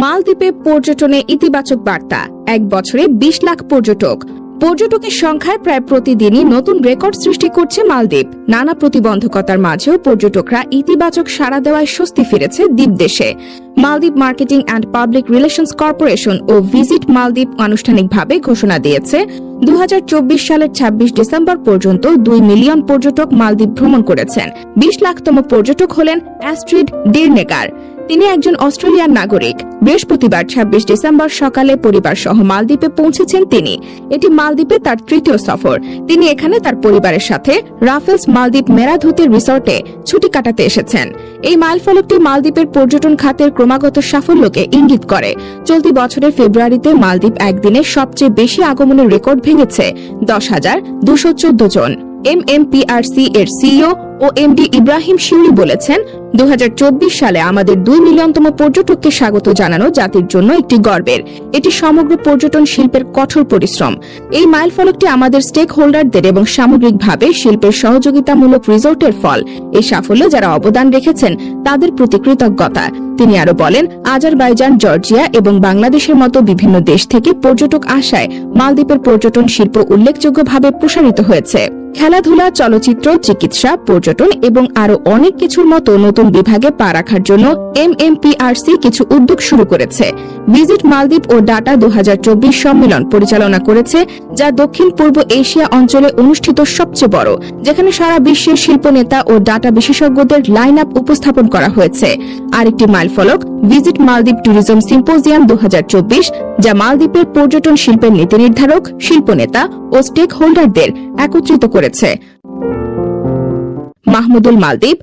মালদ্বীপে পর্যটনে ইতিবাচক বার্তা। 1 বছরে 20 লাখ পর্যটক। পর্যটকের সংখ্যায় প্রায় প্রতিদিনই নতুন রেকর্ড সৃষ্টি করছে মালদ্বীপ। নানা প্রতিবন্ধকতার মাঝেও পর্যটকরা ইতিবাচক সাড়া দেওয়ায় স্বস্তি ফিরেছে দ্বীপ দেশে। মালদ্বীপ marketing and public relations corporation ও ভিজিট মালদ্বীপ আনুষ্ঠানিকভাবে ঘোষণা দিয়েছে 2024 সালের 26 ডিসেম্বর পর্যন্ত 2 মিলিয়ন পর্যটক মালদ্বীপ ভ্রমণ করেছেন। 20 লাখতম পর্যটক হলেন অ্যাস্ট্রিড ডিরনেগার। তিনি একজন অস্ট্রেলিয়ান নাগরিক। বৃহস্পতিবার 26 ডিসেম্বর সকালে পরিবার সহ মালদ্বীপে পৌঁছেছেন তিনি। এটি মালদ্বীপে তার তৃতীয় সফর। তিনি এখানে তার পরিবারের সাথে রাফেলস মালদ্বীপ মেরাধুতে রিসোর্টে ছুটি কাটাতে এসেছেন। এই মাইলফলকটি মালদ্বীপের পর্যটন খাতের ক্রমাগত সাফল্যকে ইঙ্গিত করে। চলতি বছরের ফেব্রুয়ারিতে মালদ্বীপ একদিনে সবচেয়ে বেশি আগমনের রেকর্ড ভেঙেছে 10,214 জন। এমএমপিআরসি এর সিইও ও এমডি ইব্রাহিম শিউরি বলেছেন, 2024 সালে আমাদের 2 মিলিয়নতম পর্যটককে স্বাগত জানানো জাতির জন্য একটি গর্বের। এটি সমগ্র পর্যটন শিল্পের কঠোর পরিশ্রম। এই মাইলফলকটি আমাদের স্টেক হোল্ডারদের এবং সামগ্রিকভাবে শিল্পের সহযোগিতামূলক রিসোর্টের ফল। এই সাফল্যে যারা অবদান রেখেছেন তাদের প্রতি কৃতজ্ঞতা। তিনি আরো বলেন, আজারবাইজান, জর্জিয়া এবং বাংলাদেশের মতো বিভিন্ন দেশ থেকে পর্যটক আসায় মালদ্বীপের পর্যটন শিল্প উল্লেখযোগ্যভাবে প্রসারিত হয়েছে। খেলাধুলা, চলচ্চিত্র, চিকিৎসা, পর্যটন এবং আরো অনেক কিছুর মতো নতুন বিভাগে পা রাখার জন্য এমএমপিআরসি কিছু উদ্যোগ শুরু করেছে। ভিজিট মালদ্বীপ ও ডাটা 2024 সম্মেলন পরিচালনা করেছে, যা দক্ষিণ পূর্ব এশিয়া অঞ্চলে অনুষ্ঠিত সবচেয়ে বড়, যেখানে সারা বিশ্বের শিল্প নেতা ও ডাটা বিশেষজ্ঞদের লাইন আপ উপস্থাপন করা হয়েছে। আরেকটি মাইলফলক ভিজিট মালদ্বীপ ট্যুরিজম সিম্পোজিয়াম 2024, যা মালদ্বীপের পর্যটন শিল্পের নীতি নির্ধারক, শিল্প নেতা ও স্টেক হোল্ডারদের একত্রিত করেছে। মাহমুদুল মালদ্বীপ,